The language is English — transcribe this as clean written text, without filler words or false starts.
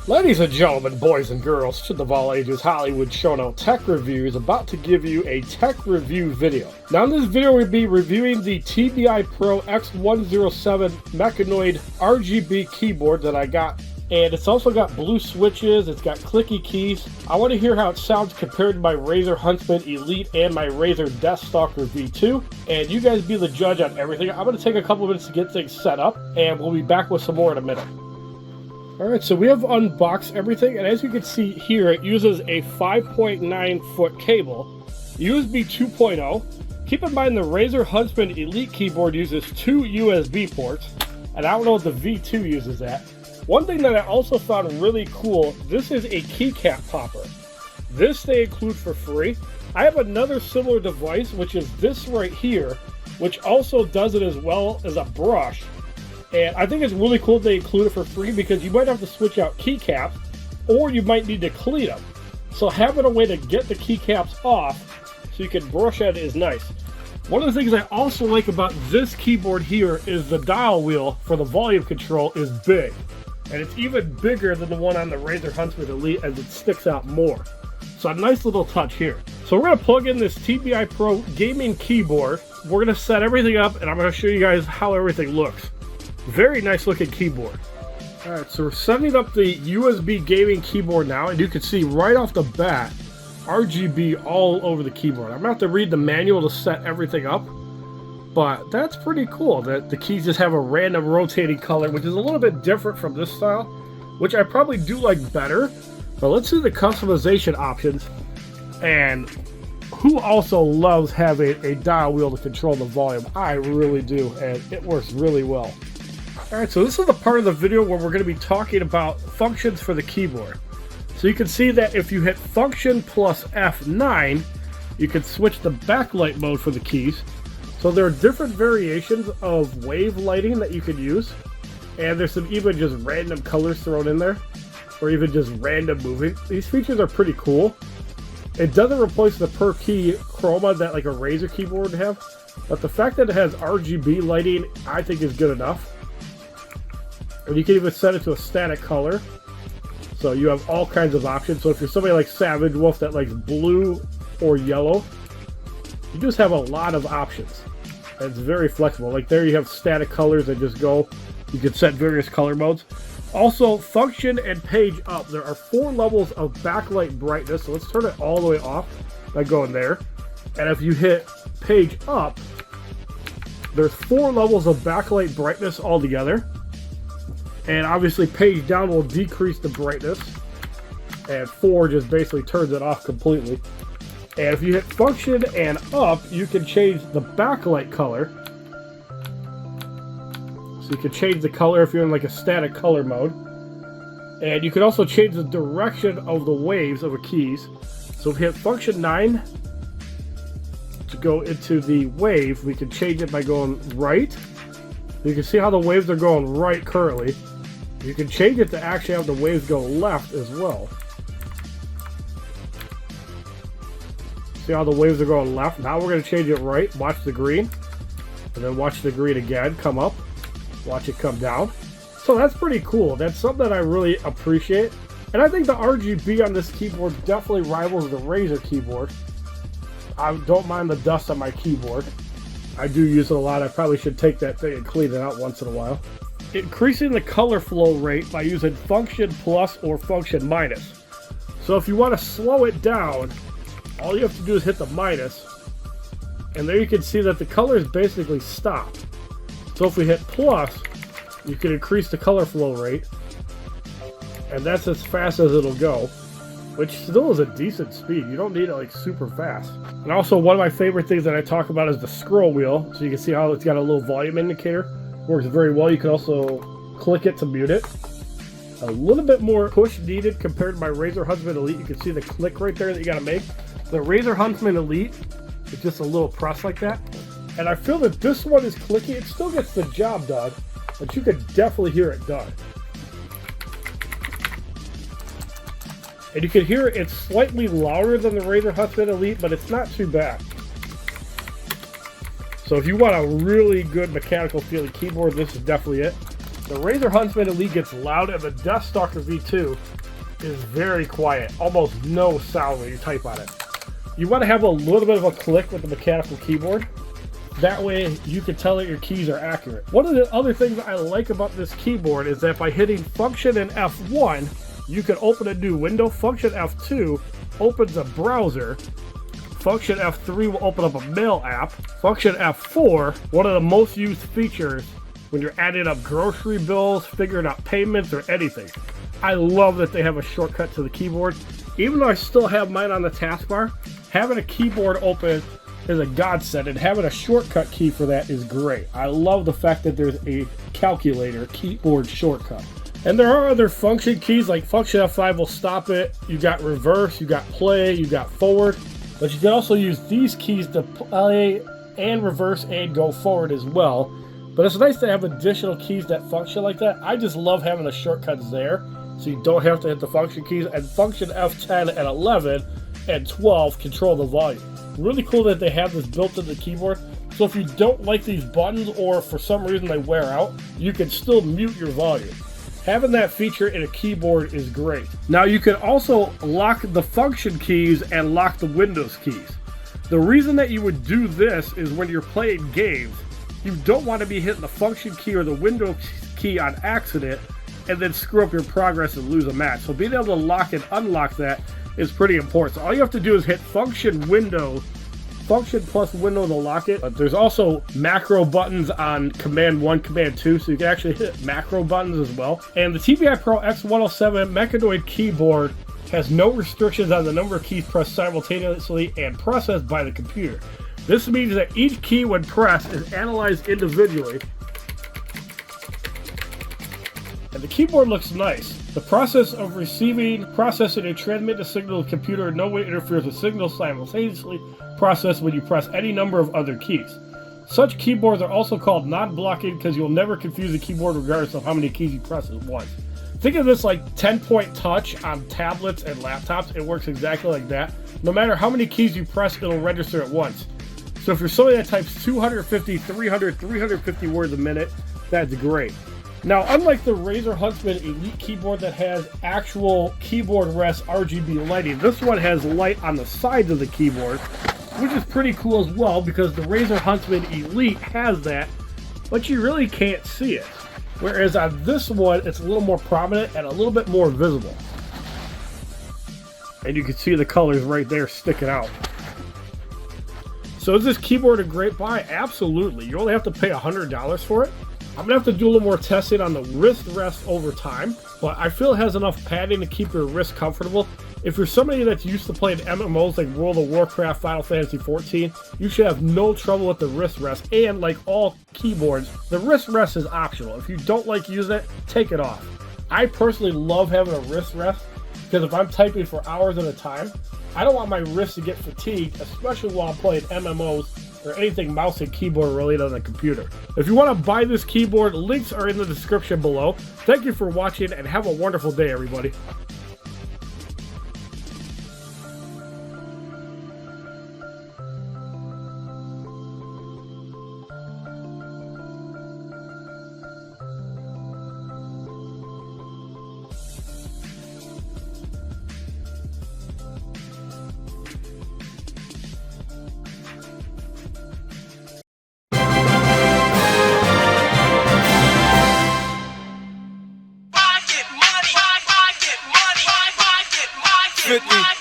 Ladies and gentlemen, boys and girls, children of all ages, HollywoodShono Tech Review is about to give you a tech review video. Now in this video we'll be reviewing the TBI-Pro X107 Mechanoid RGB Keyboard that I got. And it's also got blue switches, it's got clicky keys. I want to hear how it sounds compared to my Razer Huntsman Elite and my Razer Deathstalker V2. And you guys be the judge on everything. I'm going to take a couple minutes to get things set up, and we'll be back with some more in a minute. Alright, so we have unboxed everything, and as you can see here, it uses a 5.9 foot cable, USB 2.0. Keep in mind the Razer Huntsman Elite Keyboard uses 2 USB ports, and I don't know if the V2 uses that. One thing that I also found really cool, this is a keycap popper. This they include for free. I have another similar device, which is this right here, which also does it as well as a brush. And I think it's really cool they include it for free because you might have to switch out keycaps, or you might need to clean them. So having a way to get the keycaps off so you can brush at it is nice. One of the things I also like about this keyboard here is the dial wheel for the volume control is big. And it's even bigger than the one on the Razer Huntsman Elite as it sticks out more. So a nice little touch here. So we're going to plug in this TBI-Pro gaming keyboard. We're going to set everything up and I'm going to show you guys how everything looks. Very nice looking keyboard. Alright, so we're setting up the USB gaming keyboard now, and you can see right off the bat RGB all over the keyboard. I'm going to have to read the manual to set everything up, but that's pretty cool that the keys just have a random rotating color, which is a little bit different from this style, which I probably do like better. But let's see the customization options, and who also loves having a dial wheel to control the volume? I really do, and it works really well. Alright, so this is the part of the video where we're going to be talking about functions for the keyboard. So you can see that if you hit function plus F9, you can switch the backlight mode for the keys. So there are different variations of wave lighting that you can use. And there's some even just random colors thrown in there, or even just random moving. These features are pretty cool. It doesn't replace the per key chroma that like a Razer keyboard would have, but the fact that it has RGB lighting I think is good enough. And you can even set it to a static color. So you have all kinds of options. So if you're somebody like Savage Wolf that likes blue or yellow, you just have a lot of options. And it's very flexible. Like there you have static colors that just go. You can set various color modes. Also, function and page up. There are 4 levels of backlight brightness. So let's turn it all the way off by going there. And if you hit page up, there's 4 levels of backlight brightness altogether. And obviously page down will decrease the brightness, and 4 just basically turns it off completely. And if you hit function and up, you can change the backlight color. So you can change the color if you're in like a static color mode. And you can also change the direction of the waves of the keys. So if we hit function 9 to go into the wave, we can change it by going right. You can see how the waves are going right currently. You can change it to actually have the waves go left as well. See how the waves are going left? Now we're going to change it right. Watch the green. And then watch the green again come up. Watch it come down. So that's pretty cool. That's something that I really appreciate. And I think the RGB on this keyboard definitely rivals the Razer keyboard. I don't mind the dust on my keyboard. I do use it a lot. I probably should take that thing and clean it out once in a while. Increasing the color flow rate by using function plus or function minus. So if you want to slow it down, all you have to do is hit the minus, and there you can see that the colors basically stop. So if we hit plus, you can increase the color flow rate, and that's as fast as it'll go, which still is a decent speed. You don't need it like super fast. And also one of my favorite things that I talk about is the scroll wheel. So you can see how it's got a little volume indicator. Works very well. You can also click it to mute it. A little bit more push needed compared to my Razer Huntsman Elite. You can see the click right there that you gotta make. The Razer Huntsman Elite is just a little press like that. And I feel that this one is clicky. It still gets the job done, but you can definitely hear it done. And you can hear it's slightly louder than the Razer Huntsman Elite, but it's not too bad. So if you want a really good mechanical feeling keyboard, this is definitely it. The Razer Huntsman Elite gets loud, and the Deathstalker V2 is very quiet. Almost no sound when you type on it. You want to have a little bit of a click with the mechanical keyboard. That way you can tell that your keys are accurate. One of the other things I like about this keyboard is that by hitting Function and F1, you can open a new window. Function F2 opens a browser. Function F3 will open up a mail app. Function F4, one of the most used features when you're adding up grocery bills, figuring out payments, or anything. I love that they have a shortcut to the keyboard. Even though I still have mine on the taskbar, having a keyboard open is a godsend, and having a shortcut key for that is great. I love the fact that there's a calculator keyboard shortcut. And there are other function keys, like Function F5 will stop it. You got reverse, you got play, you got forward. But you can also use these keys to play and reverse and go forward as well. But it's nice to have additional keys that function like that. I just love having the shortcuts there, so you don't have to hit the function keys. And Function F10 and 11 and 12 control the volume. Really cool that they have this built into the keyboard. So if you don't like these buttons, or for some reason they wear out, you can still mute your volume. Having that feature in a keyboard is great. Now you can also lock the function keys and lock the Windows keys. The reason that you would do this is when you're playing games, you don't want to be hitting the function key or the Windows key on accident and then screw up your progress and lose a match. So being able to lock and unlock that is pretty important. So all you have to do is hit function plus window to lock it. But there's also macro buttons on command 1, command 2, so you can actually hit macro buttons as well. And the TBI-Pro X107 Mechanoid Keyboard has no restrictions on the number of keys pressed simultaneously and processed by the computer. This means that each key when pressed is analyzed individually. And the keyboard looks nice. The process of receiving, processing, and transmitting a signal to the computer in no way interferes with signals simultaneously processed when you press any number of other keys. Such keyboards are also called non-blocking because you'll never confuse the keyboard regardless of how many keys you press at once. Think of this like 10-point touch on tablets and laptops. It works exactly like that. No matter how many keys you press, it'll register at once. So if you're somebody that types 250, 300, 350 words a minute, that's great. Now, unlike the Razer Huntsman Elite Keyboard that has actual keyboard rest RGB lighting, this one has light on the sides of the keyboard, which is pretty cool as well because the Razer Huntsman Elite has that, but you really can't see it. Whereas on this one, it's a little more prominent and a little bit more visible. And you can see the colors right there sticking out. So is this keyboard a great buy? Absolutely. You only have to pay $100 for it. I'm going to have to do a little more testing on the wrist rest over time, but I feel it has enough padding to keep your wrist comfortable. If you're somebody that's used to playing MMOs like World of Warcraft, Final Fantasy XIV, you should have no trouble with the wrist rest. And like all keyboards, the wrist rest is optional. If you don't like using it, take it off. I personally love having a wrist rest because if I'm typing for hours at a time, I don't want my wrist to get fatigued, especially while I'm playing MMOs or anything mouse and keyboard related on the computer. If you want to buy this keyboard, links are in the description below. Thank you for watching and have a wonderful day, everybody. Fit me.